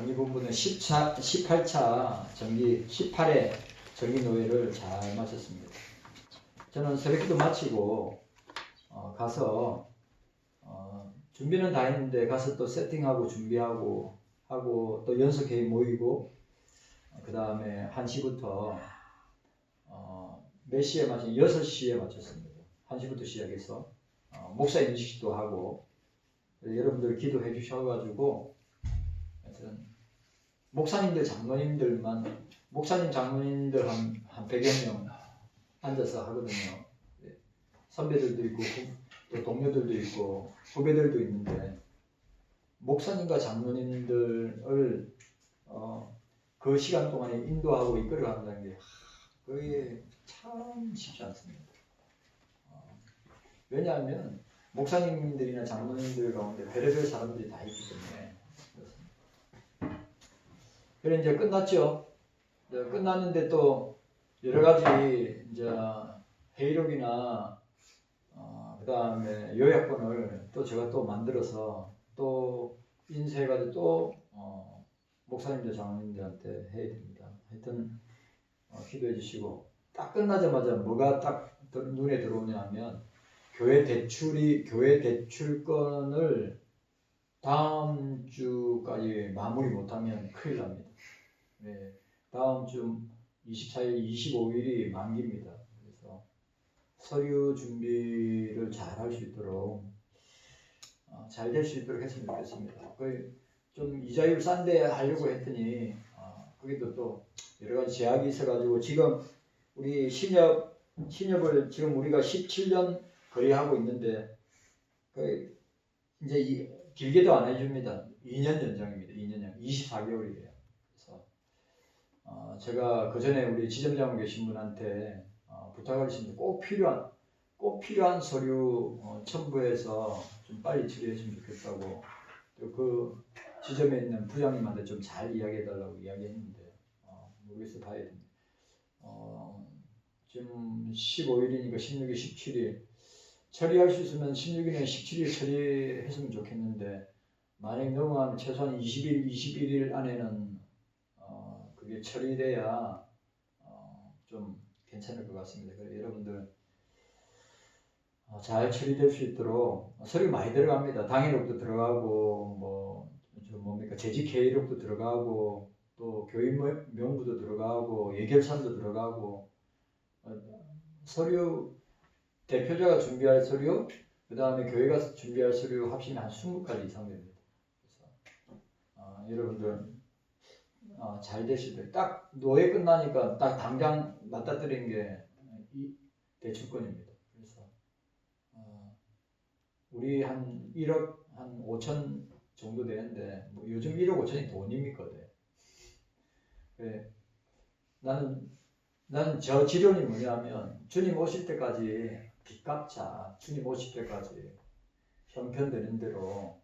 정기본부는 18차 정기 18회 정기노회를 잘 마쳤습니다. 저는 새벽기도 마치고 가서 준비는 다 했는데 가서 또 세팅하고 준비하고 하고 또 연석회의 모이고 그 다음에 1시부터 몇 시에 마쳤? 6시에 마쳤습니다. 1시부터 시작해서 목사 인식도 하고 여러분들 기도해 주셔가지고 하여튼 목사님들 장로님들만 목사님 장로님들 한 100여 명 앉아서 하거든요. 선배들도 있고 또 동료들도 있고 후배들도 있는데 목사님과 장로님들을 그 시간 동안에 인도하고 이끌어간다는 게 그게 참 쉽지 않습니다. 왜냐하면 목사님들이나 장로님들 가운데 별의별 사람들이 다 있기 때문에 그렇습니다. 그래 이제 끝났죠. 이제 끝났는데 또 여러 가지 이제 회의록이나 그 다음에 요약본을 또 제가 또 만들어서 또 인쇄해가지고 또 목사님들 장로님들한테 해야 됩니다. 하여튼 기도해 주시고 딱 끝나자마자 뭐가 딱 눈에 들어오냐면 교회 대출건을 다음 주까지 마무리 못하면 큰일 납니다. 네, 다음 주 24일, 25일이 만기입니다. 그래서 서류 준비를 잘 할 수 있도록 잘 될 수 있도록 했으면 좋겠습니다. 좀 이자율 싼데 하려고 했더니 거기도 또 여러 가지 제약이 있어가지고 지금 우리 신협을 지금 우리가 17년 거래하고 있는데 이제 길게도 안 해줍니다. 2년 연장입니다. 2년 24개월이에요. 그래서 제가 그 전에 우리 지점장으로 계신 분한테 부탁을 했습니다. 꼭 필요한 서류 첨부해서 좀 빨리 처리했으면 좋겠다고 또 그 지점에 있는 부장님한테 좀 잘 이야기해달라고 이야기했는데 모르겠어요. 봐야 됩니다. 지금 15일이니까 16일, 17일 처리할 수 있으면 16일에 17일 처리했으면 좋겠는데 만약 넘어가면 최소한 20일, 21일 안에는 그게 처리돼야 좀 괜찮을 것 같습니다. 그래서 여러분들 잘 처리될 수 있도록 서류 많이 들어갑니다. 당일록도 들어가고 재직 계획록도 들어가고 또 교인 명부도 들어가고 예결산도 들어가고 서류 대표자가 준비할 서류 그 다음에 교회가 준비할 서류 합치면 한 20가지 이상 됩니다. 그래서 여러분들 잘 되시도록 딱 노예 끝나니까 딱 당장 맞닥뜨리는 게 이 대출권입니다. 그래서 우리 한 1억 한 5천 정도 되는데 뭐 요즘 1억 5천이 돈입니까? 네. 나는 저 지론이 뭐냐면 주님 오실 때까지 빚 갚자. 주님 오실 때까지 형편되는 대로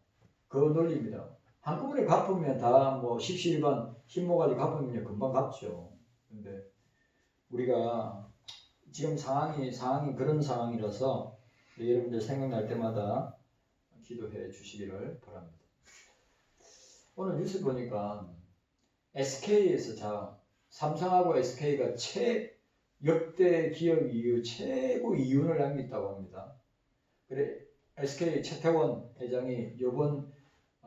그 논리입니다. 한꺼번에 갚으면 다 뭐 십시일반 흰모가지 갚으면 금방 갚죠. 근데 우리가 지금 상황이 그런 상황이라서 여러분들 생각날 때마다 기도해 주시기를 바랍니다. 오늘 뉴스 보니까 SK에서 삼성하고 SK가 역대 기업 이후 최고 이윤을 남겼다고 합니다. 그래 SK 최태원 회장이 이번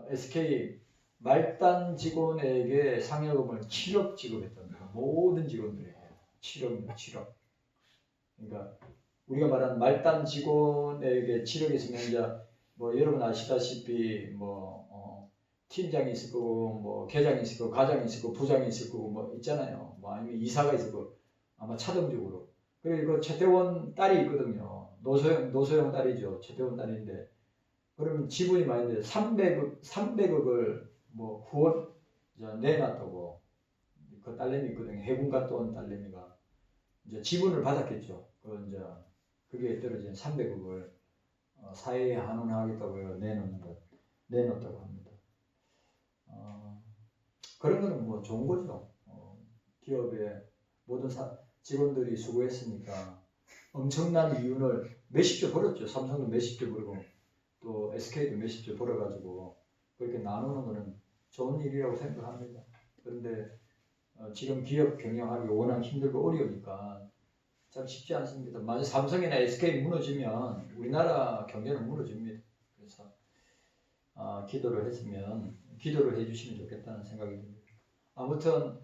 SK 말단 직원에게 상여금을 7억 지급했답니다. 모든 직원들에게 7억. 그러니까 우리가 말하는 말단 직원에게 7억이 있으면 이제 뭐 여러분 아시다시피 팀장이 있을 거고 뭐 계장이 있을 거고 과장이 있을 거고 부장이 있을 거고 뭐 있잖아요. 뭐 아니면 이사가 있을 거고 아마 차등적으로. 그리고 지태원 딸이 있거든요. 노소영 딸이죠. 최태원 딸인데 그러면 지분이 많이 돼 300억을 뭐 후원 내놨다고 그 딸내미 있거든요. 해군 갔다 온 딸내미가 이제 지분을 받았겠죠. 그게 떨어진 300억을 사회에 환원하겠다고 내놓았다고 합니다. 그런 거는 뭐 좋은 거죠. 기업의 모든 직원들이 수고했으니까 엄청난 이윤을 몇십조 벌었죠. 삼성도 몇십조 벌고 또 SK도 몇십조 벌어가지고 그렇게 나누는 거는 좋은 일이라고 생각합니다. 그런데 지금 기업 경영하기 워낙 힘들고 어려우니까 참 쉽지 않습니다. 만약 삼성이나 SK 무너지면 우리나라 경제는 무너집니다. 그래서 기도를 해주시면 좋겠다는 생각이 듭니다. 아무튼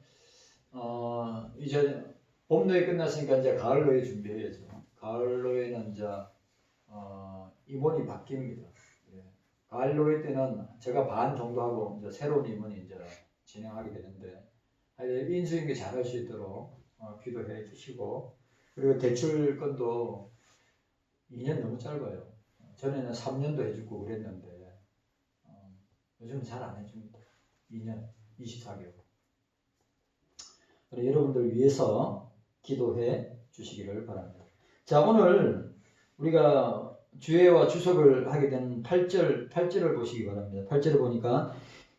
이제 봄노예 끝났으니까 이제 가을노예 준비해야죠. 가을노예는 이제 임원이 바뀝니다. 예. 가을노예 때는 제가 반 정도 하고 이제 새로운 임원이 이제 진행하게 되는데 인수인계 잘할 수 있도록 기도해 주시고, 그리고 대출 건도 2년 너무 짧아요. 전에는 3년도 해주고 그랬는데 요즘은 잘 안 해줍니다. 2년 24개월. 여러분들 위해서 기도해 주시기를 바랍니다. 자, 오늘 우리가 주회와 주석을 하게 된 8절을 보시기 바랍니다. 8절을 보니까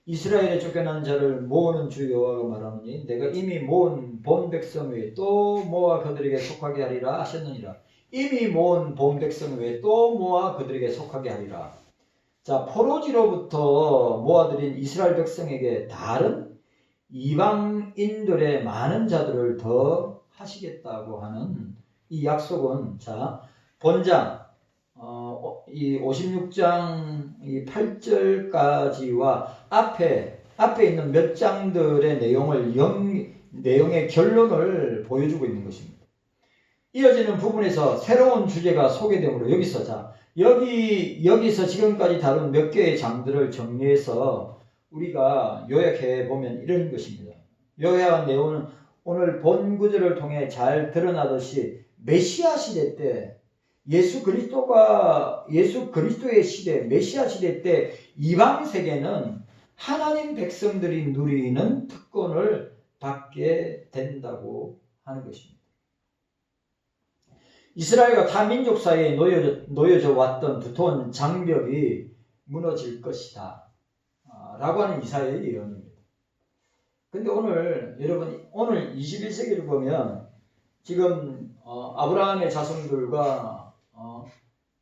이스라엘에 쫓겨난 자를 모으는 주 여호와가 말하노니 내가 이미 모은 본 백성 외에 또 모아 그들에게 속하게 하리라 하셨느니라. 이미 모은 본 백성 외에 또 모아 그들에게 속하게 하리라. 자, 포로지로부터 모아들인 이스라엘 백성에게 다른 이방인들의 많은 자들을 더 하시겠다고 하는 이 약속은, 자, 본장 이 56장 이 8절까지와 앞에 있는 몇 장들의 내용의 결론을 보여주고 있는 것입니다. 이어지는 부분에서 새로운 주제가 소개되므로 여기서 지금까지 다룬 몇 개의 장들을 정리해서 우리가 요약해 보면 이런 것입니다. 요약한 내용은 오늘 본 구절을 통해 잘 드러나듯이 메시아 시대 때 예수 그리스도의 시대, 메시아 시대 때 이방 세계는 하나님 백성들이 누리는 특권을 받게 된다고 하는 것입니다. 이스라엘과 타 민족 사이에 놓여져 왔던 두터운 장벽이 무너질 것이다 라고 하는 이사야의 예언입니다. 근데 오늘 21세기를 보면 지금 아브라함의 자손들과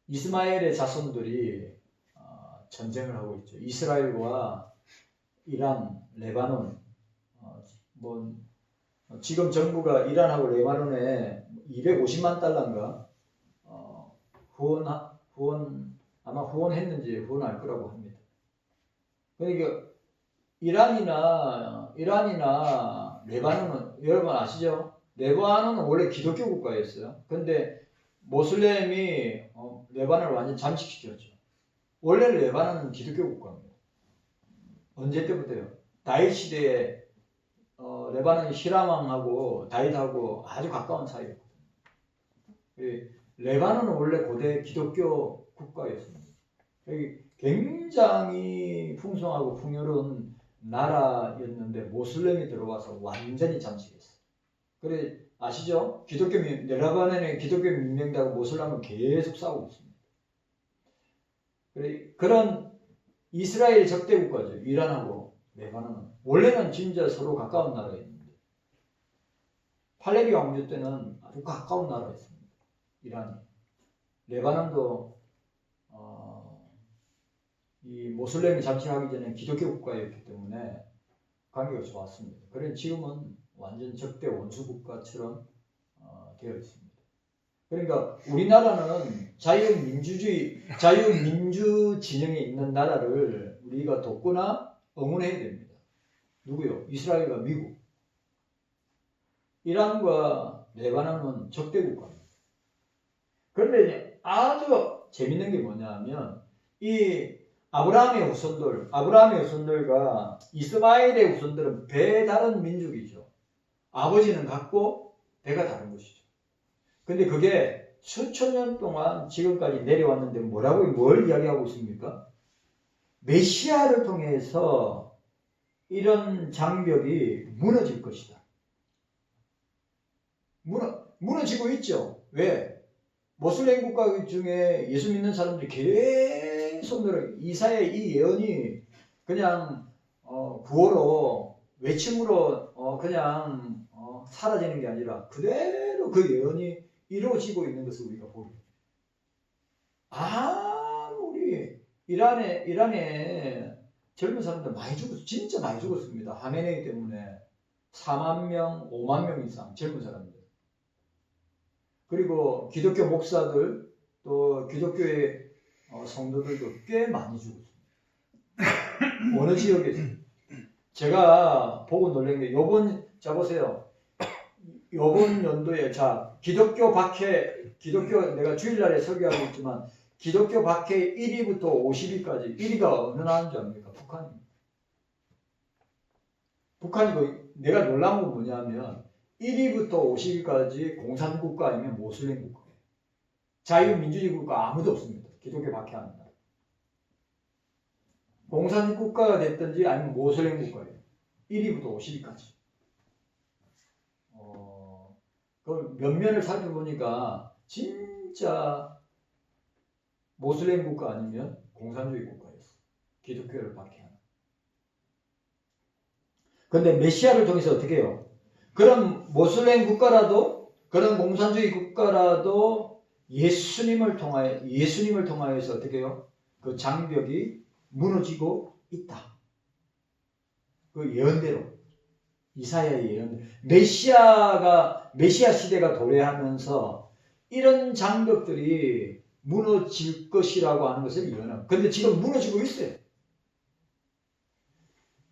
이스마엘의 자손들이 전쟁을 하고 있죠. 이스라엘과 이란, 레바논, 지금 정부가 이란하고 레바논에 250만 달러인가 후원했는지 후원할 거라고 합니다. 그러니까 이란이나 레바논은 여러분 아시죠? 레바논은 원래 기독교 국가였어요. 근데 모슬렘이 레바논을 완전 잠식시켰죠. 원래 레바논은 기독교 국가입니다. 언제 때부터요? 다윗 시대에 레바논이 히람왕하고 다윗하고 아주 가까운 사이였거든요. 레바논은 원래 고대 기독교 국가였습니다. 굉장히 풍성하고 풍요로운 나라였는데 모슬렘이 들어와서 완전히 잠식했어요. 그래 아시죠? 레바논의 기독교 민병대하고 모슬렘은 계속 싸우고 있습니다. 그래 그런 이스라엘 적대 국가죠. 이란하고 레바논은 원래는 진짜 서로 가까운 나라였는데 팔레비 왕조 때는 아주 가까운 나라였습니다. 이란이. 레바논도 이 모슬렘이 잠식하기 전에 기독교 국가였기 때문에 관계가 좋았습니다. 그래서 지금은 완전 적대 원수 국가처럼 되어 있습니다. 그러니까 우리나라는 자유민주 진영에 있는 나라를 우리가 돕거나 응원해야 됩니다. 누구요? 이스라엘과 미국. 이란과 레바논은 적대 국가입니다. 그런데 아주 재밌는 게 뭐냐면 이 아브라함의 후손들과 이스마엘의 후손들은 배 다른 민족이죠. 아버지는 같고 배가 다른 것이죠. 근데 그게 수천 년 동안 지금까지 내려왔는데 뭘 이야기하고 있습니까? 메시아를 통해서 이런 장벽이 무너질 것이다. 무너지고 있죠. 왜? 모슬렘 국가 중에 예수 믿는 사람들이 계속 이사야의 이 예언이 그냥 구호로 외침으로 그냥 사라지는 게 아니라 그대로 그 예언이 이루어지고 있는 것을 우리가 보게 됩니다. 아무리 이란에 젊은 사람들 많이 죽었어요. 진짜 많이 죽었습니다. 하메네이 때문에 4만 명, 5만 명 이상 젊은 사람들. 그리고 기독교 목사들 또 기독교의 성도들도 꽤 많이 죽었습니다. 어느 지역에서. 제가 보고 놀란 게 자 보세요. 요번 연도에 기독교 내가 주일날에 설교하고 있지만 기독교 박해 1위부터 50위까지 1위가 어느 나라인 줄 압니까? 북한입니다. 북한이고 내가 놀란 건 뭐냐면 1위부터 50위까지 공산국가 아니면 모슬렘 국가예요. 자유민주주의 국가 아무도 없습니다. 기독교 박해하는 나라. 공산국가가 됐든지 아니면 모슬렘 국가예요. 1위부터 50위까지. 그 면면을 살펴보니까 진짜 모슬렘 국가 아니면 공산주의 국가였어. 기독교를 박해하는. 그런데 메시아를 통해서 어떻게 해요? 그런 모슬렘 국가라도 그런 공산주의 국가라도 예수님을 통하여서 어떻게 해요? 그 장벽이 무너지고 있다. 그 예언대로 이사야의 예언. 메시아 시대가 도래하면서 이런 장벽들이 무너질 것이라고 하는 것을 예언합니다. 그런데 지금 무너지고 있어요.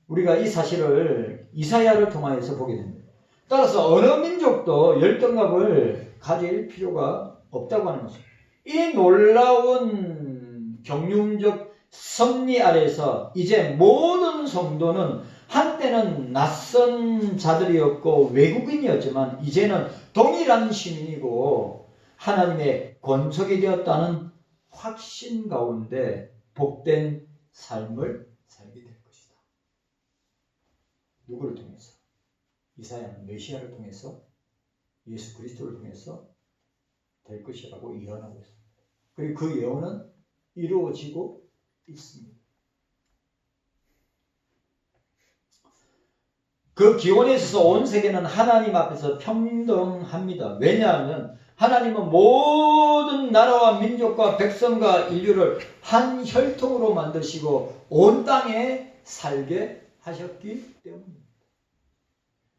우리가 이 사실을 이사야를 통하여서 보게 됩니다. 따라서 어느 민족도 열등감을 가질 필요가 없다고 하는 것입니다. 이 놀라운 경륜적 섭리 아래서 이제 모든 성도는 한때는 낯선 자들이었고 외국인이었지만 이제는 동일한 시민이고 하나님의 권속이 되었다는 확신 가운데 복된 삶을 살게 될 것이다. 누구를 통해서? 이사야는 메시아를 통해서 예수 그리스도를 통해서 될 것이라고 예언하고 있습니다. 그리고 그 예언은 이루어지고 있습니다. 그 기원에 있어서 온 세계는 하나님 앞에서 평등합니다. 왜냐하면 하나님은 모든 나라와 민족과 백성과 인류를 한 혈통으로 만드시고 온 땅에 살게 하셨기 때문입니다.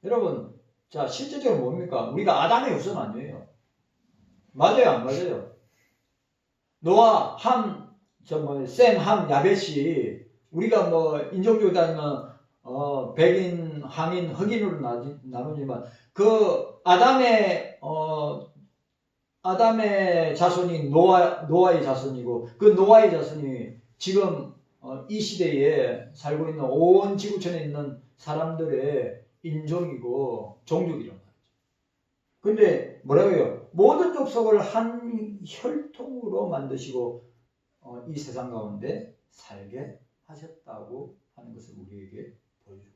여러분, 실제적으로 뭡니까? 우리가 아담의 후손 아니에요. 맞아요, 안 맞아요? 노아, 셈, 함, 야벳이 우리가 인종적으로 따지면 백인, 황인, 흑인으로 나누지만 그 아담의 자손이 노아의 자손이고 그 노아의 자손이 지금 이 시대에 살고 있는 온 지구촌에 있는 사람들의 인종이고 종족이란 말이죠. 근데 뭐라고 해요? 모든 족속을 한 혈통으로 만드시고 이 세상 가운데 살게 하셨다고 하는 것을 우리에게 보여주고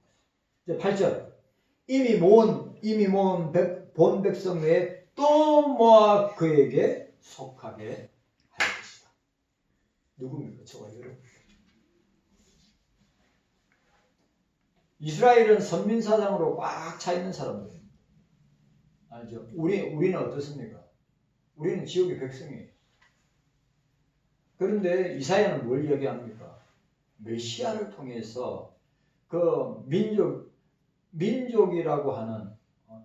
있습니다. 8절. 이미 모은 본 백성 외에 또 모아 그에게 속하게 할 것이다. 누굽니까? 저와 여러분. 이스라엘은 선민사상으로 꽉 차 있는 사람들입니다. 알죠? 우리는 어떻습니까? 우리는 지옥의 백성이에요. 그런데 이사야는 뭘 이야기합니까? 메시아를 통해서 그 민족이라고 하는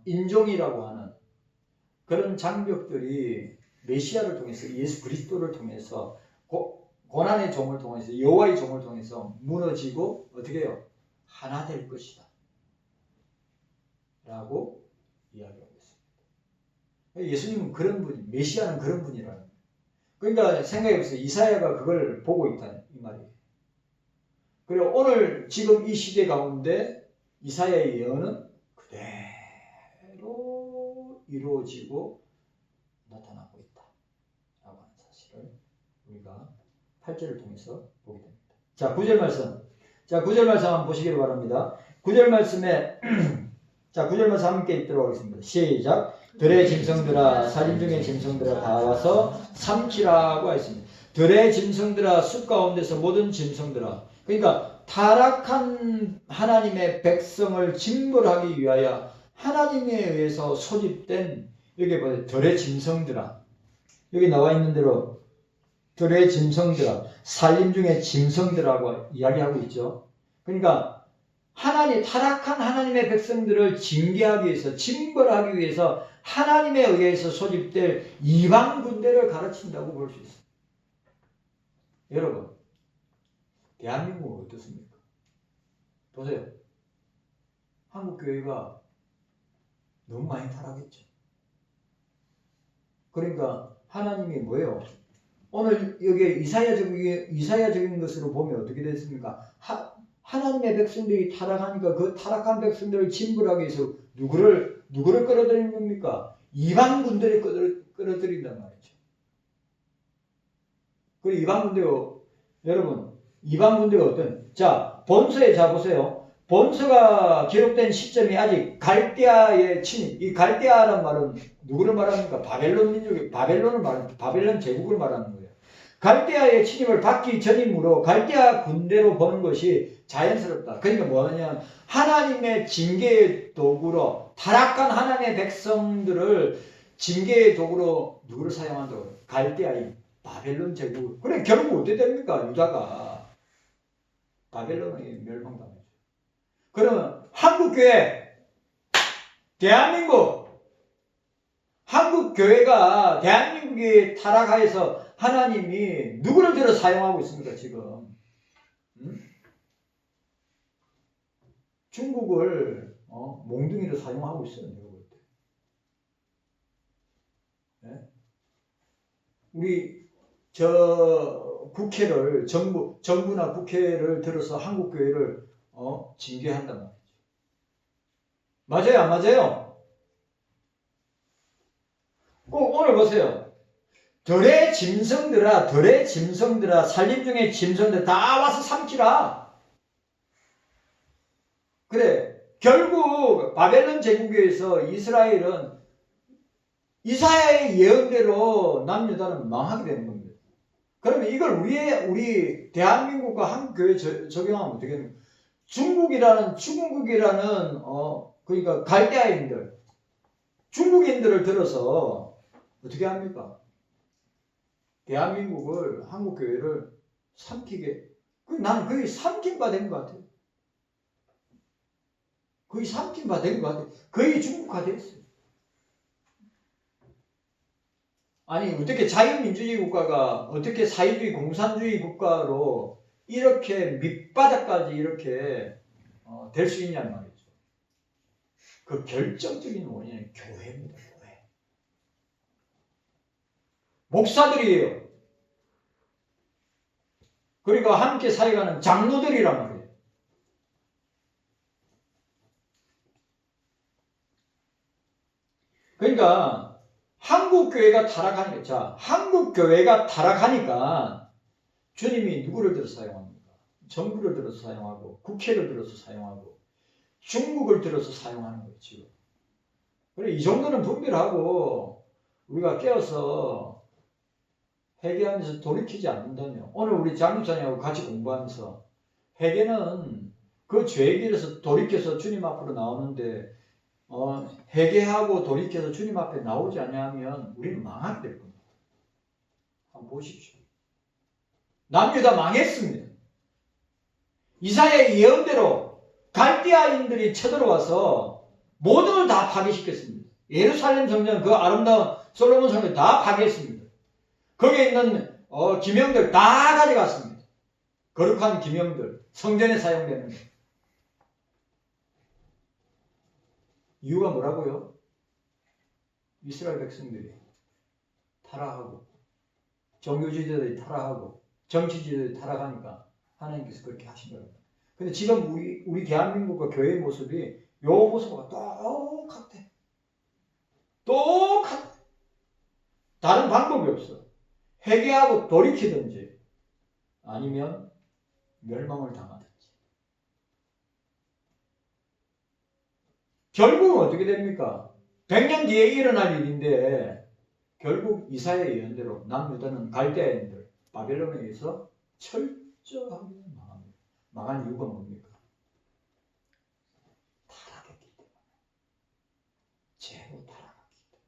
인종이라고 하는 그런 장벽들이 메시아를 통해서 예수 그리스도를 통해서 고난의 종을 통해서 여호와의 종을 통해서 무너지고 어떻게 해요? 하나 될 것이다 라고 이야기하고 있습니다. 예수님은 그런 분이, 메시아는 그런 분이라는 거예요. 그러니까 생각해보세요. 이사야가 그걸 보고 있다는 이 말이에요. 그리고 오늘 지금 이 시대 가운데 이사야의 예언은 그대로 이루어지고 나타나고 있다 라고 하는 사실을 우리가 8절을 통해서 보게 됩니다. 자, 9절 말씀. 자, 9절 말씀 한번 보시기를 바랍니다. 9절 말씀에 자, 9절 말씀 함께 읽도록 하겠습니다. 시작. 들의 짐승들아, 살림 중의 짐승들아 다 와서 삼키라고 했습니다. 들의 짐승들아, 숲 가운데서 모든 짐승들아. 그러니까 타락한 하나님의 백성을 징벌하기 위하여 하나님에 의해서 소집된, 여기 보세요. 들의 짐승들아. 여기 나와 있는 대로 들의 짐승들아, 살림 중에 짐승들하고 이야기하고 있죠. 그러니까 타락한 하나님의 백성들을 징계하기 위해서, 징벌하기 위해서 하나님에 의해서 소집될 이방 군대를 가르친다고 볼 수 있습니다. 여러분, 대한민국은 어떻습니까? 보세요. 한국 교회가 너무 많이 타락했죠. 그러니까 하나님이 뭐예요? 오늘 여기 이사야적인 것으로 보면 어떻게 됐습니까? 하나님의 백성들이 타락하니까 그 타락한 백성들을 징벌하기 위해서 누구를 끌어들이는 겁니까? 이방 군대를 끌어들인단 말이죠. 그 이방 군대가, 여러분, 이방 군대가 어떤, 자, 본서에, 자, 보세요. 본서가 기록된 시점이 아직 갈대아의 침입, 이 갈대아란 말은 누구를 말합니까? 바벨론 민족이, 바벨론 제국을 말하는 거예요. 갈대아의 침입을 받기 전이므로 갈대아 군대로 보는 것이 자연스럽다. 그러니까 뭐냐면 하나님의 징계의 도구로, 타락한 하나님의 백성들을 징계의 도구로 누구를 사용한다고요? 갈대아인 바벨론 제국. 그래, 결국 어떻게 됩니까? 유다가 바벨론에 멸망당하죠. 그러면 한국교회, 대한민국, 한국교회가 대한민국이 타락하여서 하나님이 누구를 들어 사용하고 있습니까, 지금? 중국을 몽둥이로 사용하고 있어요, 내가 볼 때. 네? 우리 국회를, 정부나 국회를 들어서 한국교회를 징계한단 말이죠. 맞아요, 안 맞아요? 꼭 오늘 보세요. 들의 짐승들아, 산림 중에 짐승들 다 와서 삼키라. 그래, 결국 바벨론 제국에서 이스라엘은 이사야의 예언대로 남유다는 망하게 되는 겁니다. 그러면 이걸 우리 대한민국과 한국교회에 적용하면 어떻게 됩니까? 중국이라는 그러니까 갈대아인들, 중국인들을 들어서 어떻게 합니까? 대한민국을, 한국교회를 삼키게, 나는 거의 삼킨 바 된 것 같아요. 거의 삼킨 바 된 것 같아요. 거의 중국화됐어요. 아니, 어떻게 자유민주주의 국가가 어떻게 사회주의 공산주의 국가로 이렇게 밑바닥까지 이렇게 될 수 있냐는 말이죠. 그 결정적인 원인은 교회입니다. 교회. 목사들이에요. 그리고 함께 사역하는 장로들이란 말이에요. 그러니까 한국교회가 타락하니까 주님이 누구를 들어서 사용합니까? 정부를 들어서 사용하고, 국회를 들어서 사용하고, 중국을 들어서 사용하는 거죠. 그래, 이 정도는 분별하고 우리가 깨어서 회개하면서 돌이키지 않는다면, 오늘 우리 장육사님하고 같이 공부하면서 회개는 그 죄의 길에서 돌이켜서 주님 앞으로 나오는데 회개하고 돌이켜서 주님 앞에 나오지 않으면 우리는 망하게 될 겁니다. 한번 보십시오. 남유다 망했습니다. 이사야의 예언대로 갈대아인들이 쳐들어와서 모든 걸 다 파괴시켰습니다. 예루살렘 성전, 그 아름다운 솔로몬 성전 다 파괴했습니다. 거기에 있는 기명들 다 가져갔습니다. 거룩한 기명들, 성전에 사용되는 것. 이유가 뭐라고요? 이스라엘 백성들이 타락하고, 종교지도들이 타락하고, 정치지도들이 타락하니까 하나님께서 그렇게 하신 겁니다. 근데 지금 우리 대한민국과 교회의 모습이 요 모습과 똑같아. 똑같아. 다른 방법이 없어. 회개하고 돌이키든지 아니면 멸망을 당하든지. 결국은 어떻게 됩니까? 100년 뒤에 일어날 일인데 결국 이사야의 예언대로 남유다는 갈대아인들, 바벨론에 의해서 철저하게 망합니다. 망한 이유가 뭡니까? 타락했기 때문에. 죄로 타락했기 때문에.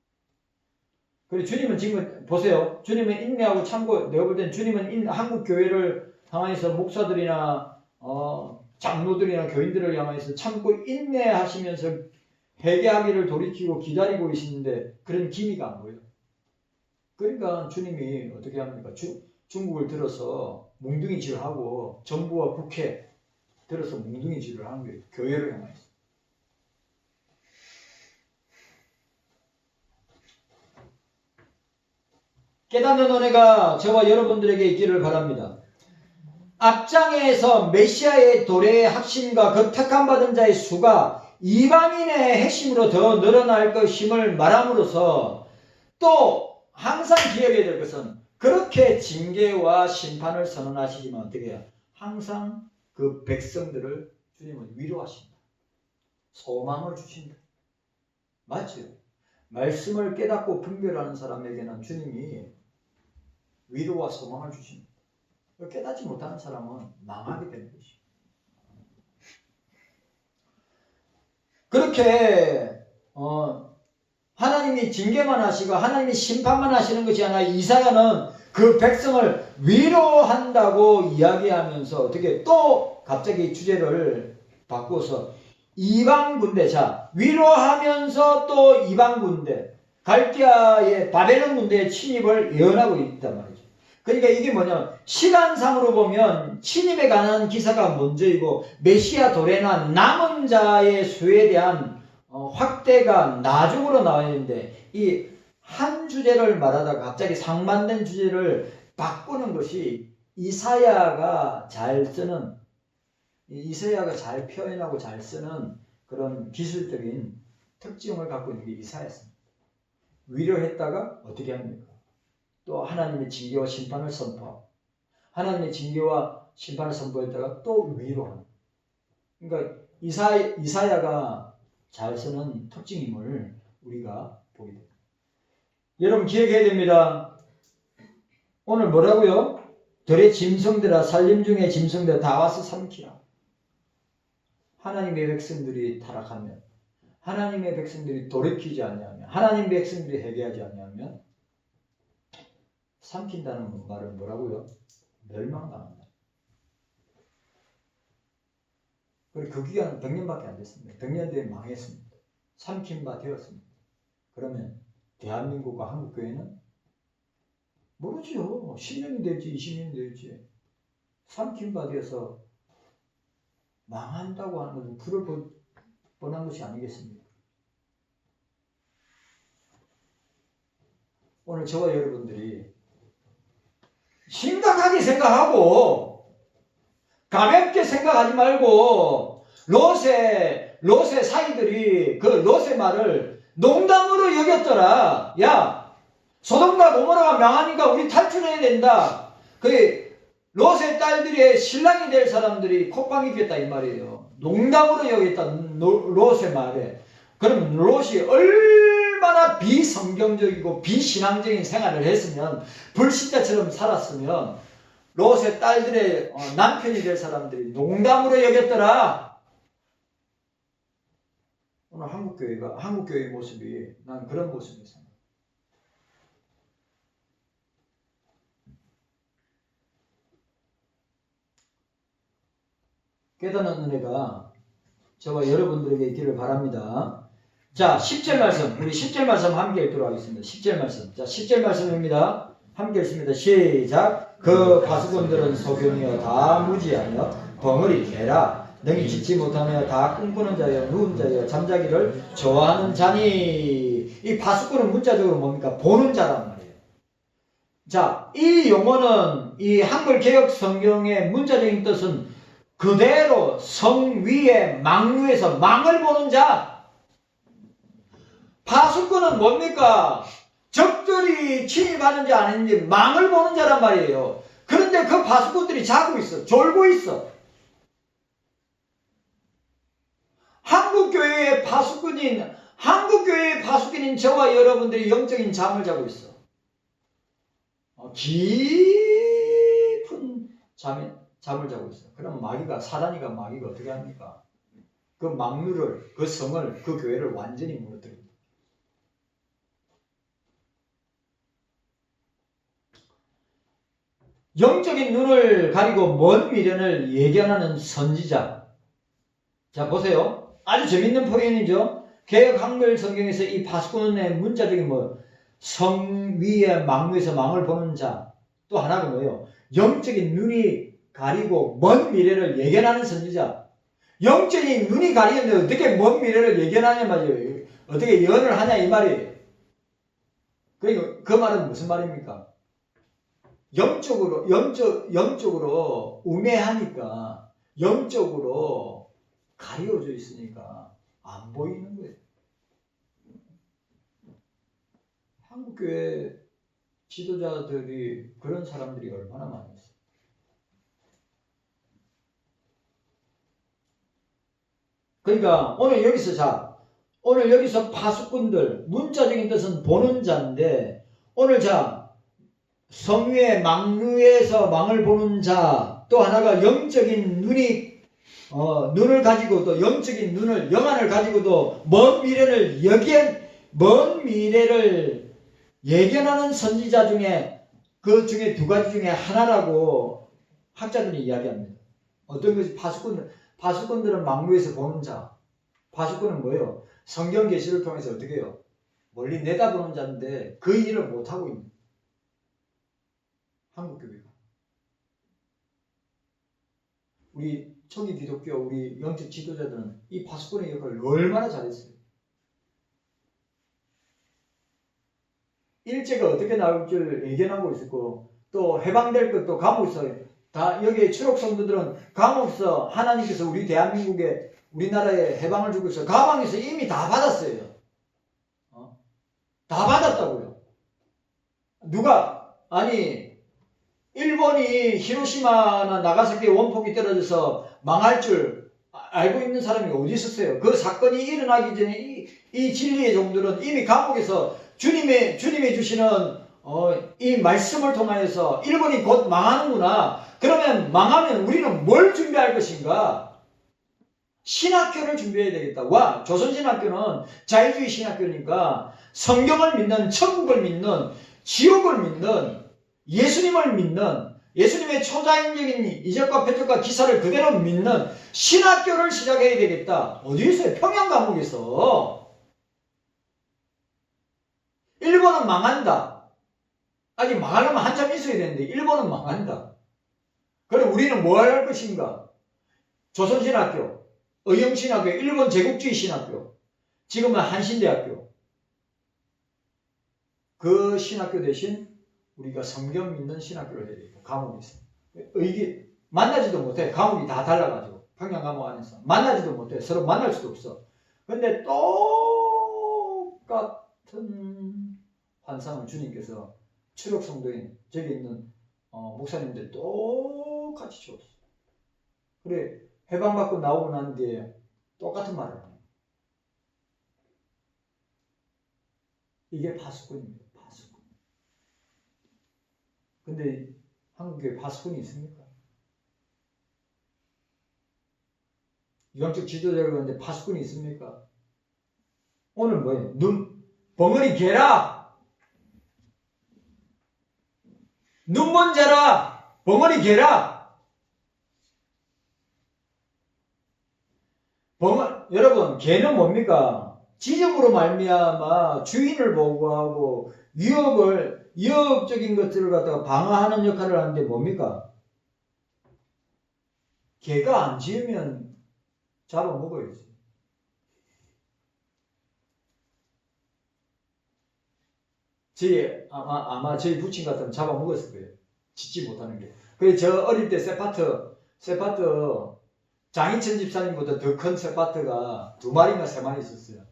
그리고 주님은 지금 보세요. 주님은 인내하고 참고, 내가 볼 땐 주님은 한국 교회를 향해서 목사들이나 장로들이나 교인들을 향해서 참고 인내하시면서 회개하기를 돌이키고 기다리고 계시는데 그런 기미가 안 보여요. 그러니까 주님이 어떻게 합니까? 중국을 들어서 몽둥이질을 하고 정부와 국회 들어서 몽둥이질을 하는 거예요. 교회를 향해서. 깨닫는 은혜가 저와 여러분들에게 있기를 바랍니다. 앞장에서 메시아의 도래의 확신과 그 택함받은 자의 수가 이방인의 핵심으로 더 늘어날 것임을 말함으로써 또 항상 기억해야 될 것은 그렇게 징계와 심판을 선언하시지만 어떻게 해요? 항상 그 백성들을 주님은 위로하신다. 소망을 주신다. 맞죠? 말씀을 깨닫고 분별하는 사람에게는 주님이 위로와 소망을 주십니다. 깨닫지 못하는 사람은 망하게 되는 것이죠. 그렇게 하나님이 징계만 하시고 하나님이 심판만 하시는 것이 아니라 이사야는 그 백성을 위로한다고 이야기하면서 어떻게 또 갑자기 주제를 바꿔서 이방 군대, 자 위로하면서 또 이방 군대, 갈대아의 바벨론 군대의 침입을 예언하고 있단 말이죠. 그러니까 이게 뭐냐면 시간상으로 보면 침입에 관한 기사가 먼저이고 메시아 도래나 남은 자의 수에 대한 확대가 나중으로 나와 있는데 이 한 주제를 말하다가 갑자기 상반된 주제를 바꾸는 것이 이사야가 잘 표현하고 잘 쓰는 그런 기술적인 특징을 갖고 있는 게 이사야입니다. 위로했다가 어떻게 합니까? 또 하나님의 징계와 심판을 선포하고 하나님의 징계와 심판을 선포했다가 또 위로하는, 그러니까 이사야가 잘 쓰는 특징임을 우리가 보게 됩니다. 여러분 기억해야 됩니다. 오늘 뭐라고요? 들의 짐승들아 살림 중에 짐승들 다 와서 삼키라. 하나님의 백성들이 타락하면, 하나님의 백성들이 돌이키지 않냐면, 하나님의 백성들이 회개하지 않냐면 삼킨다는 말은 뭐라고요? 멸망당한다. 그리고 그 기간은 100년밖에 안 됐습니다. 100년 뒤에 망했습니다. 삼킨 바 되었습니다. 그러면 대한민국과 한국교회는 모르죠. 10년이 될지 20년이 될지 삼킨 바 되어서 망한다고 하는 것은 불을 뻔한 것이 아니겠습니까? 오늘 저와 여러분들이 심각하게 생각하고 가볍게 생각하지 말고 롯의 사이들이 그 롯의 말을 농담으로 여겼더라. 야, 소돔과 고모라가 망하니까 우리 탈출해야 된다. 그 롯의 딸들의 신랑이 될 사람들이 콧방귀 꼈다 이 말이에요. 농담으로 여겼다 롯의 말에. 그럼 롯이 얼마나 비성경적이고 비신앙적인 생활을 했으면, 불신자처럼 살았으면 롯의 딸들의 남편이 될 사람들이 농담으로 여겼더라. 오늘 한국교회의 모습이, 난 그런 모습이 있어요. 깨닫는 은혜가 저와 여러분들에게 있기를 바랍니다. 자, 10절 말씀, 우리 10절 말씀 함께 읽도록 하겠습니다. 10절 말씀. 자, 10절 말씀입니다. 함께 읽습니다. 시작. 그 파수꾼들은 소경이여 다 무지하며 벙어리 개라. 능히 짓지 못하며 다 꿈꾸는 자여 누운 자여 잠자기를 좋아하는 자니. 이 파수꾼은 문자적으로 뭡니까? 보는 자란 말이에요. 자, 이 용어는 이 한글 개역 성경의 문자적인 뜻은 그대로 성 위에 망루에서 망을 보는 자. 파수꾼은 뭡니까? 적들이 침입하는지 아닌지 망을 보는 자란 말이에요. 그런데 그 파수꾼들이 자고 있어. 졸고 있어. 한국교회의 파수꾼인 저와 여러분들이 영적인 잠을 자고 있어. 깊은 잠을 자고 있어. 그럼 사단이가 어떻게 합니까? 그 망루를, 그 성을, 그 교회를 완전히 무너뜨립니다. 영적인 눈을 가리고 먼 미련을 예견하는 선지자, 자, 보세요. 아주 재밌는 표현이죠. 개역 한글 성경에서 이 파수꾼의 문자적인 성 위에 망 위에서 망을 보는 자. 또 하나가 뭐예요? 영적인 눈이 가리고 먼 미래를 예견하는 선지자. 영적인 눈이 가리는데 어떻게 먼 미래를 예견하냐 말이에요. 어떻게 예언을 하냐 이 말이에요. 그 말은 무슨 말입니까? 영적으로 우매하니까 영적으로 가려져 있으니까 안 보이는 거예요. 한국교회 지도자들이 그런 사람들이 얼마나 많이 있어요. 그러니까 오늘 여기서 파수꾼들, 문자적인 뜻은 보는 자인데 오늘 성 위에 망 위에서 망을 보는 자, 또 하나가 영적인 눈을 가지고도 영적인 눈을 영안을 가지고도 먼 미래를 예견하는 선지자 중에 그 중에 두 가지 중에 하나라고 학자들이 이야기합니다. 어떤 것이 파수꾼들은 망 위에서 보는 자. 파수꾼은 뭐예요? 성경 계시를 통해서 어떻게 해요? 멀리 내다보는 자인데 그 일을 못하고 있는 한국교회가. 우리 초기 기독교 우리 영적 지도자들은 이 파수꾼의 역할을 얼마나 잘했어요. 일제가 어떻게 나올 줄 예견하고 있었고 또 해방될 것도 감옥에서 다 여기에 추록 성도들은 감옥에서 하나님께서 우리 대한민국에 우리나라에 해방을 주고 있어 감옥에서 이미 다 받았어요. 다 받았다고요. 누가 아니 일본이 히로시마나 나가사키에 원폭이 떨어져서 망할 줄 알고 있는 사람이 어디 있었어요? 그 사건이 일어나기 전에 이 진리의 종들은 이미 감옥에서 주님의 주시는 이 말씀을 통하여서 일본이 곧 망하는구나. 그러면 망하면 우리는 뭘 준비할 것인가? 신학교를 준비해야 되겠다. 와, 조선신학교는 자유주의 신학교니까 성경을 믿는, 천국을 믿는, 지옥을 믿는, 예수님을 믿는, 예수님의 초자연적인 이적과 표적과 기사를 그대로 믿는 신학교를 시작해야 되겠다. 어디 있어요? 평양감옥에서. 일본은 망한다. 아직 망하려면 한참 있어야 되는데 일본은 망한다. 그럼 우리는 뭐 할 것인가? 조선신학교, 의형신학교, 일본 제국주의 신학교, 지금은 한신대학교. 그 신학교 대신 우리가 성경 믿는 신학교를 해야 되고 감옥이 있어. 만나지도 못해. 감옥이 다 달라가지고 평양 감옥 안에서 만나지도 못해. 서로 만날 수도 없어. 근데 똑같은 환상을 주님께서 추록 성도인 저기 있는 목사님들 똑같이 주었어. 그래 해방받고 나오고 난 뒤에 똑같은 말을 해요. 이게 파수꾼입니다. 파수꾼. 근데 한국에 파수꾼이 있습니까? 유황적 지도자를 그러는데 파수꾼이 있습니까? 오늘 뭐예요? 벙어리 개라! 눈먼 자라! 벙어리 개라! 여러분, 개는 뭡니까? 지적으로 말미암아 주인을 보호하고 위협적인 것들을 갖다가 방어하는 역할을 하는데 뭡니까? 개가 안 짖으면 잡아먹어야지. 아마 저희 부친 같으면 잡아먹었을 거예요. 짖지 못하는 게. 그래서 저 어릴 때 세파트 장희천 집사님보다 더 큰 세파트가 2마리인가 3마리 있었어요.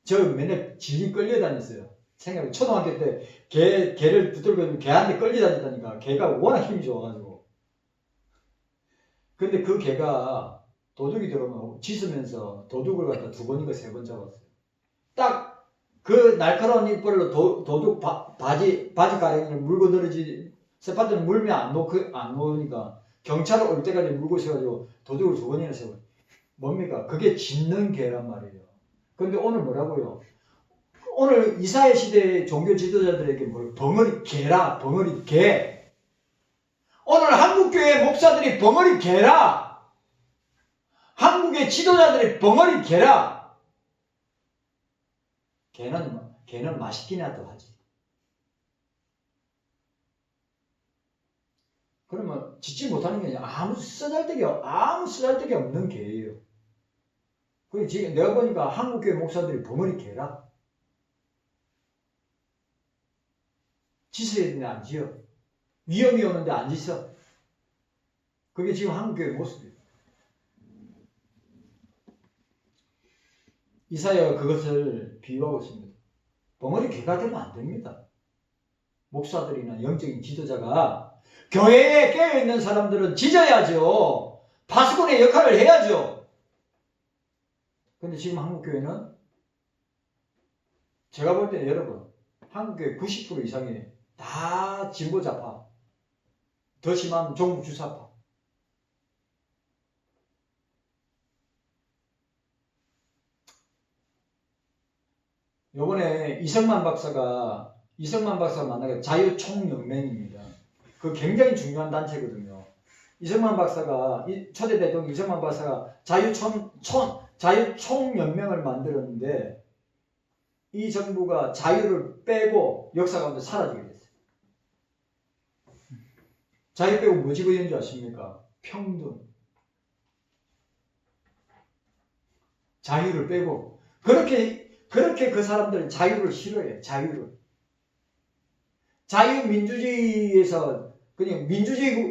저 맨날 질질 끌려다녔어요. 생각해 초등학교 때 개를 붙들고 개한테 끌려다녔다니까. 개가 워낙 힘이 좋아가지고. 근데 그 개가 도둑이 들어오면 짖으면서 도둑을 갖다 2번인가 3번 잡았어요. 딱 그 날카로운 이빨로 도둑 바지 가랭이를 물고 늘어지. 세파트는 물면 안 놓으니까 경찰 올 때까지 물고 있어가지고 도둑을 2번이나 세워요. 뭡니까? 그게 짖는 개란 말이에요. 근데 오늘 뭐라고요? 오늘 이사야 시대의 종교 지도자들에게 벙어리 개라, 벙어리 개. 오늘 한국교회 목사들이 벙어리 개라. 한국의 지도자들의 벙어리 개라. 개는 맛있긴라도 하지. 그러면 짓지 못하는 게 아니라 아무 쓰잘데기 없는 개예요. 그리고 지금 내가 보니까 한국교회 목사들이 벙어리 개라. 짓어야 되는데 안 지어. 위험이 오는데 안 짓어. 그게 지금 한국교회 모습이에요. 이사야가 그것을 비유하고 있습니다. 벙어리 개가 되면 안 됩니다. 목사들이나 영적인 지도자가 교회에 깨어있는 사람들은 짖어야죠. 파수꾼의 역할을 해야죠. 근데 지금 한국교회는 제가 볼 때 여러분 한국교회 90% 이상이 다 진보자파, 더 심한 종북주사파. 요번에 이성만 박사가 만나게 자유총연맹입니다. 그 굉장히 중요한 단체거든요. 이성만 박사가 초대 대통령 이성만 박사가 자유총연맹을 만들었는데 이 정부가 자유를 빼고 역사 가운데 사라지게 됐어요. 자유 빼고 뭐 집어넣은 줄 아십니까? 평등. 자유를 빼고 그렇게 그 사람들은 자유를 싫어해. 자유민주주의에서 그냥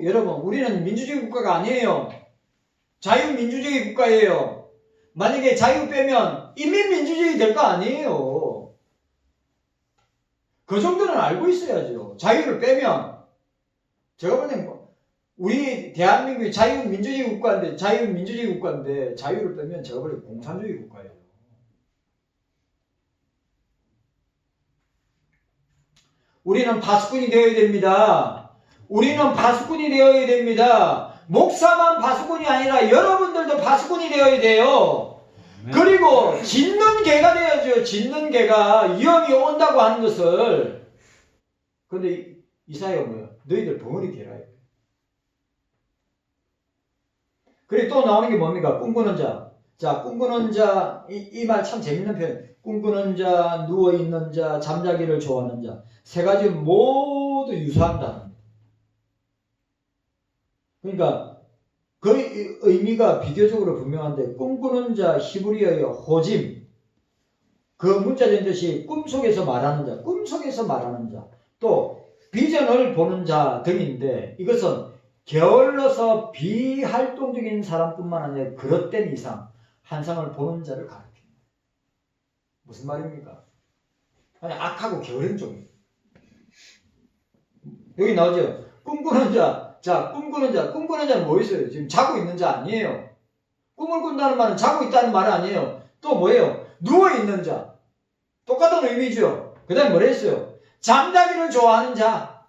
여러분 우리는 민주주의 국가가 아니에요. 자유민주주의 국가예요. 만약에 자유 빼면 인민민주주의 될 거 아니에요. 그 정도는 알고 있어야죠. 자유를 빼면 제가 볼 땐 우리 대한민국이 자유민주주의 국가인데 자유를 빼면 제가 볼 때 공산주의 국가예요. 우리는 파수꾼이 되어야 됩니다. 목사만 파수꾼이 아니라 여러분들도 파수꾼이 되어야 돼요. 네. 그리고 짖는 개가 되어야죠. 짖는 개가 위험이 온다고 하는 것을. 근데 이사야가 뭐야? 너희들 벙어리 개라. 그리고 또 나오는 게 뭡니까? 꿈꾸는 자. 자, 꿈꾸는 자, 이 말 참 재밌는 표현. 꿈꾸는 자, 누워있는 자, 잠자기를 좋아하는 자. 세 가지 모두 유사한다. 그러니까 그 의미가 비교적으로 분명한데 꿈꾸는 자, 히브리어의 호짐. 그 문자된 뜻이 꿈속에서 말하는 자. 또 비전을 보는 자 등인데 이것은 게을러서 비활동적인 사람뿐만 아니라 그릇된 이상 환상을 보는 자를 가리킵니다. 무슨 말입니까? 아니 악하고 게으른 쪽이에요. 여기 나오죠. 꿈꾸는 자. 자, 꿈꾸는 자는 뭐였어요? 지금 자고 있는 자 아니에요. 꿈을 꾼다는 말은 자고 있다는 말 아니에요. 또 뭐예요? 누워있는 자. 똑같은 의미죠. 그 다음에 뭐라 했어요? 잠자기를 좋아하는 자.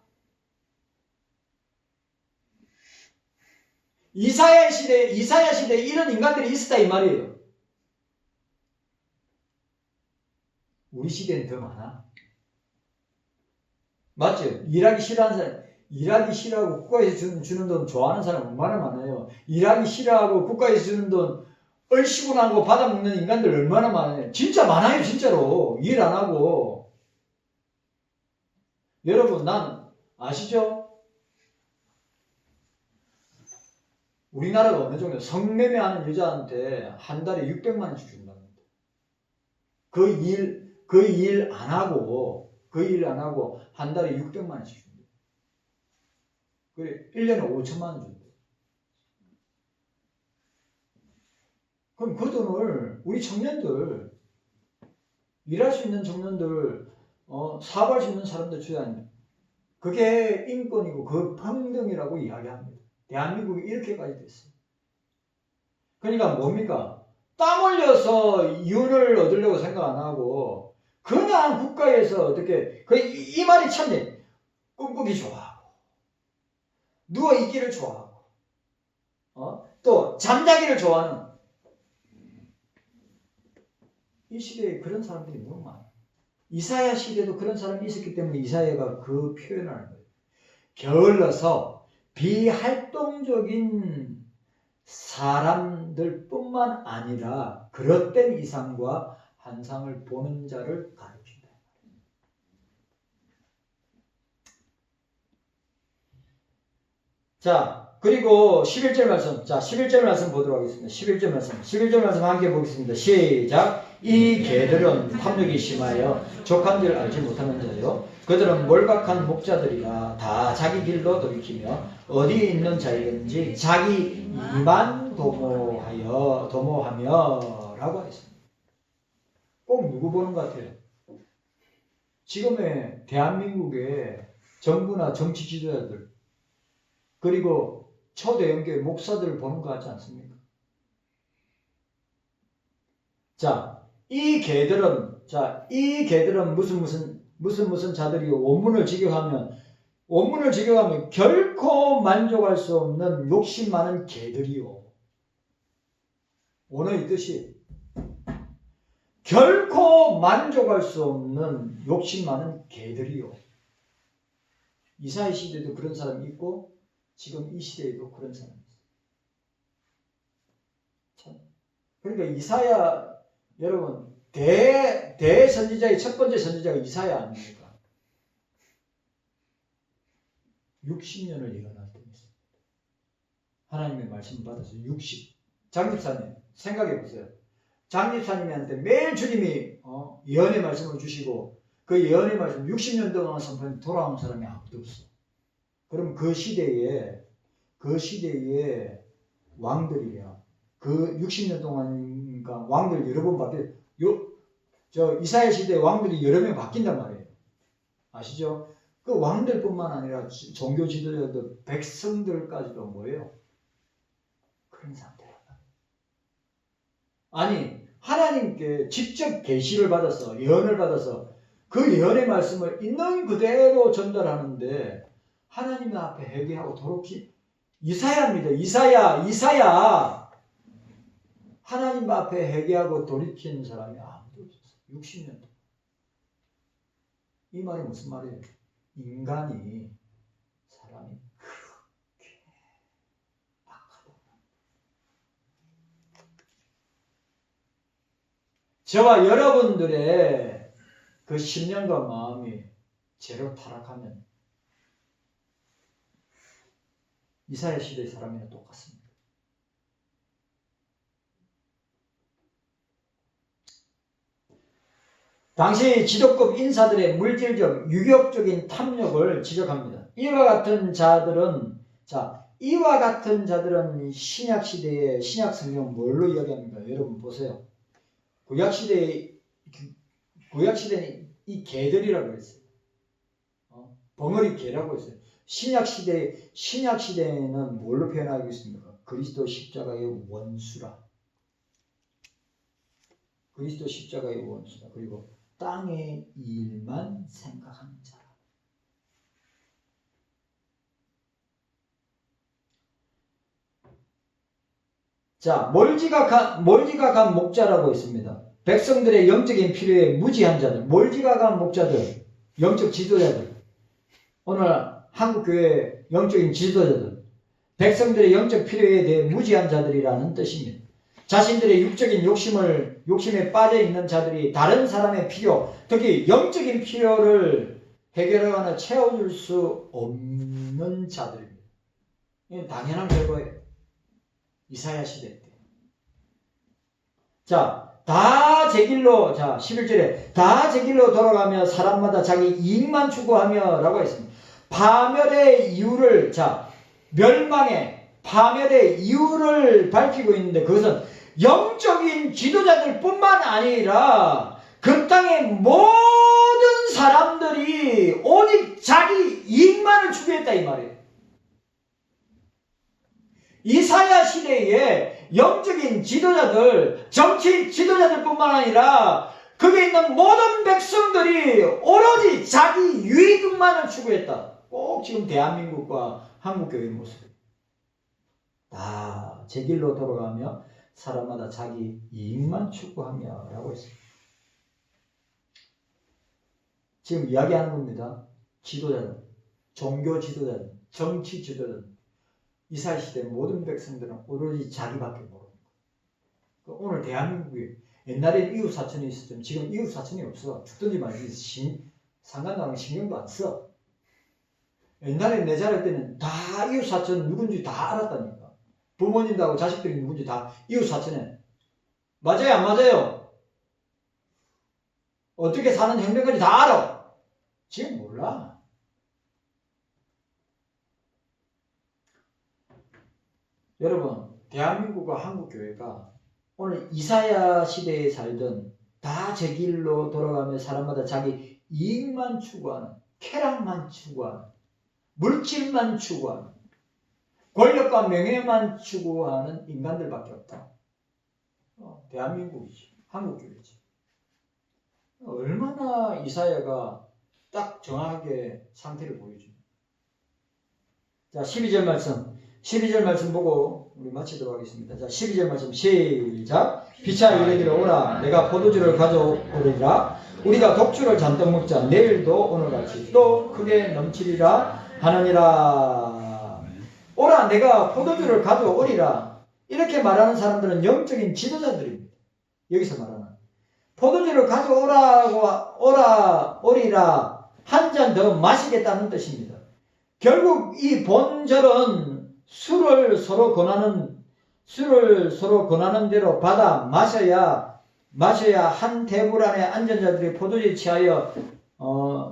이사야 시대에 이런 인간들이 있었다 이 말이에요. 우리 시대는 더 많아. 맞죠? 일하기 싫어하고 국가에서 주는 돈 좋아하는 사람 얼마나 많아요. 일하기 싫어하고 국가에서 주는 돈 얼씨구 나고 받아먹는 인간들 얼마나 많아요. 진짜 많아요. 진짜로. 일 안 하고. 여러분 난 아시죠? 우리나라가 어느 정도 성매매하는 여자한테 한 달에 600만 원씩 준답니다. 그 일 안 하고 한 달에 600만 원씩 줍니다. 그래 1년에 5천만 원 준다. 그럼 그 돈을 우리 청년들 일할 수 있는 청년들 사업할 수 있는 사람들 줘야 합니다. 그게 인권이고 그 평등이라고 이야기합니다. 대한민국이 이렇게까지 됐어요. 그러니까 뭡니까? 땀 흘려서 이윤을 얻으려고 생각 안 하고 그냥 국가에서 어떻게 이 말이 참네. 꿈꾸기 좋아하고 누워있기를 좋아하고 또 잠자기를 좋아하는 이 시대에 그런 사람들이 너무 많아요. 이사야 시대도 그런 사람이 있었기 때문에 이사야가 그 표현을 하는 거예요. 게을러서 비활동적인 사람들뿐만 아니라 그릇된 이상과 한상을 보는 자를 가리킨다. 자, 그리고 11절 말씀. 자, 11절 말씀 보도록 하겠습니다. 11절 말씀. 11절 말씀 함께 보겠습니다. 시작. 이 개들은 탐욕이 심하여 족한 줄 알지 못하는 자요. 그들은 몰각한 목자들이라 다 자기 길로 돌이키며 어디에 있는 자이든지 자기 이만 도모하며 라고 하겠습니다. 꼭 누구 보는 것 같아요? 지금의 대한민국의 정부나 정치 지도자들 그리고 초대형교회 목사들을 보는 것 같지 않습니까? 자, 이 개들은 무슨 자들이 원문을 직역하면 결코 만족할 수 없는 욕심 많은 개들이요. 오늘 이 뜻이 결코 만족할 수 없는 욕심 많은 개들이요. 이사야 시대에도 그런 사람이 있고 지금 이 시대에도 그런 사람이 있어요. 그러니까 이사야 여러분 대선지자의 첫 번째 선지자가 이사야 아닙니까? 60년을 예언할 때 있습니다. 하나님의 말씀을 받아서 60. 장집사님 생각해 보세요. 장집사님한테 매일 주님이 예언의 말씀을 주시고 그 예언의 말씀 60년 동안 선포해 돌아온 사람이 아무도 없어. 그럼 그 시대에 왕들이야. 그 60년 동안 왕들 여러 번 바뀌어. 이사야 시대에 왕들이 여러 명 바뀐단 말이에요. 아시죠? 그 왕들뿐만 아니라 종교 지도자들, 백성들까지도 뭐예요? 그런 상태란 말이에요. 아니 하나님께 직접 계시를 받아서 예언을 받아서 그 예언의 말씀을 있는 그대로 전달하는데 하나님 앞에 회개하고 돌이키 이사야입니다. 이사야 하나님 앞에 회개하고 돌이키는 사람이 아무도 없었어요. 60년 동안. 이 말이 무슨 말이에요? 사람이 그렇게 악하다. 저와 여러분들의 그 심령과 마음이 죄로 타락하면 이사야 시대의 사람이랑 똑같습니다. 당시 지도급 인사들의 물질적, 유격적인 탐욕을 지적합니다. 이와 같은 자들은 신약 시대의 신약 성경 뭘로 이야기합니까? 여러분 보세요. 구약 시대는 이 개들이라고 했어요. 벙어리 개라고 했어요. 신약 시대에는 뭘로 표현하고 있습니까? 그리스도 십자가의 원수라. 그리스도 십자가의 원수라. 그리고 땅의 일만 생각하는 자라. 자, 몰지각한 목자라고 있습니다. 백성들의 영적인 필요에 무지한 자들, 몰지각한 목자들, 영적 지도자들. 오늘 한국교회 영적인 지도자들, 백성들의 영적 필요에 대해 무지한 자들이라는 뜻입니다. 자신들의 육적인 욕심에 빠져 있는 자들이 다른 사람의 필요, 특히 영적인 필요를 해결하거나 채워줄 수 없는 자들입니다. 이건 당연한 결과예요. 이사야 시대 때. 자, 11절에 다 제 길로 돌아가며 사람마다 자기 이익만 추구하며 라고 했습니다. 파멸의 이유를 밝히고 있는데 그것은 영적인 지도자들 뿐만 아니라 그 땅의 모든 사람들이 오직 자기 이익만을 추구했다 이 말이에요. 이사야 시대에 영적인 지도자들, 정치 지도자들 뿐만 아니라 거기에 있는 모든 백성들이 오로지 자기 유익만을 추구했다. 꼭 지금 대한민국과 한국교회의 모습. 다 제 길로 돌아가며 사람마다 자기 이익만 추구하며 라고 했습니다. 지금 이야기하는 겁니다. 지도자들, 종교 지도자들, 정치 지도자들. 이스라엘 시대 모든 백성들은 오로지 자기밖에 모르는 거예요. 오늘 대한민국이 옛날에 이웃 사촌이 있었지만 지금 이웃 사촌이 없어. 죽든지 말든지 상관나는 신경도 안 써. 옛날에 내 자랄 때는 다 이웃 사촌 누군지 다 알았다니까. 부모님하고 자식들이 누군지 다 이웃 사촌에. 맞아요, 안 맞아요? 어떻게 사는 형편까지 다 알아. 지금 몰라. 여러분, 대한민국과 한국교회가 오늘 이사야 시대에 살던 다 제 길로 돌아가며 사람마다 자기 이익만 추구하는, 쾌락만 추구하는, 물질만 추구하는, 권력과 명예만 추구하는 인간들밖에 없다. 대한민국이지, 한국교회지. 얼마나 이사야가 딱 정확하게 상태를 보여줍니다. 자, 12절 말씀 보고 우리 마치도록 하겠습니다. 자, 12절 말씀 시작. 피차 이르기를 오라 내가 포도주를 가져오리라. 우리가 독주를 잔뜩 먹자. 내일도 오늘같이 또 크게 넘치리라 하느니라. 오라 내가 포도주를 가져오리라. 이렇게 말하는 사람들은 영적인 지도자들입니다. 여기서 말하는 포도주를 가져오라고 오리라. 한 잔 더 마시겠다는 뜻입니다. 결국 이 본절은 술을 서로 권하는 대로 받아 마셔야 한 테이블 안에 앉은 자들이 포도주에 취하여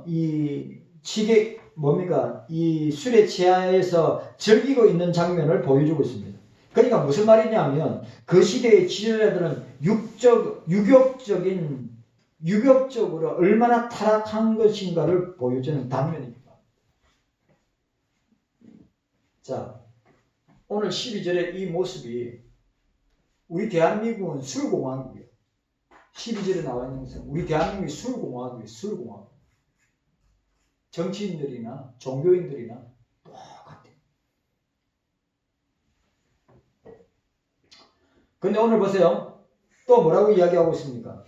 이 술에 취하여서 즐기고 있는 장면을 보여주고 있습니다. 그러니까 무슨 말이냐면 그 시대의 지도자들은 유격적으로 얼마나 타락한 것인가를 보여주는 단면입니다. 자, 오늘 12절의 이 모습이 우리 대한민국은 술공화국이에요. 12절에 나와 있는 것은 우리 대한민국이 술공화국이에요. 술공화국. 정치인들이나 종교인들이나 똑같아요. 근데 오늘 보세요. 또 뭐라고 이야기하고 있습니까?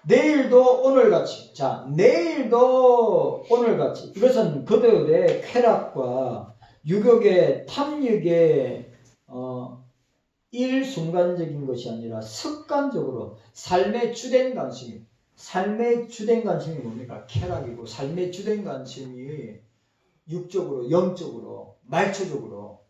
내일도 오늘같이. 자, 내일도 오늘같이. 이것은 그들의 쾌락과 유격의 탐욕의 일순간적인 것이 아니라 습관적으로 삶의 주된 관심이 뭡니까? 쾌락이고 삶의 주된 관심이 육적으로, 영적으로, 말초적으로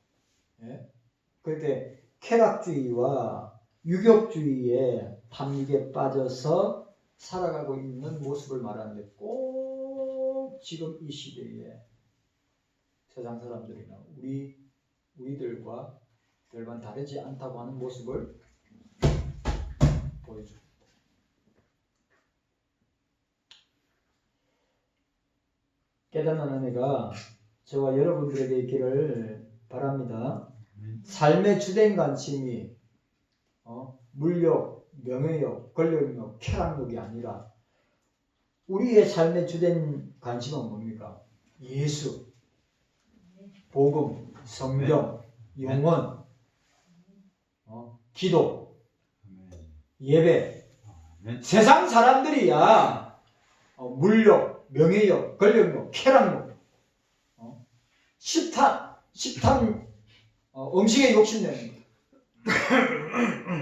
그렇게 쾌락주의와 유격주의의 탐욕에 빠져서 살아가고 있는 모습을 말하는데 꼭 지금 이 시대에 세상 사람들이나 우리들과 별반 다르지 않다고 하는 모습을 보여줍니다. 깨닫는 은혜가 저와 여러분들에게 있기를 바랍니다. 삶의 주된 관심이 물욕, 명예욕, 권력욕, 쾌락욕이 아니라 우리의 삶의 주된 관심은 뭡니까? 예수, 복음, 성경, 영원, 기도, 예배. 세상 사람들이야 물욕, 명예욕, 권력욕, 쾌락욕, 식탐, 음식에 욕심내는 거.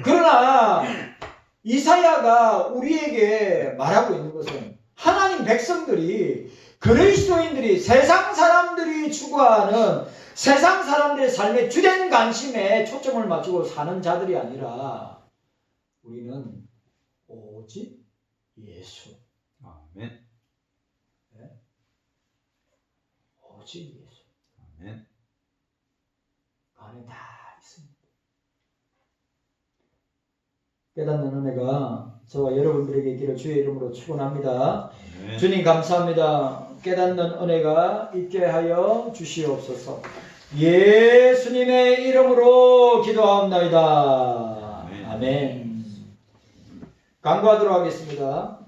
그러나 이사야가 우리에게 말하고 있는 것은 하나님 백성들이 그리스도인들이 세상 사람들이 추구하는 세상 사람들의 삶의 주된 관심에 초점을 맞추고 사는 자들이 아니라 우리는 오직 예수. 아멘. 네? 오직 예수. 아멘. 안에 다 있습니다. 깨닫는 은혜가 저와 여러분들에게 있기를 주의 이름으로 축원합니다. 아멘. 주님 감사합니다. 깨닫는 은혜가 있게 하여 주시옵소서. 예수님의 이름으로 기도하옵나이다. 아멘. 광고하도록 하겠습니다.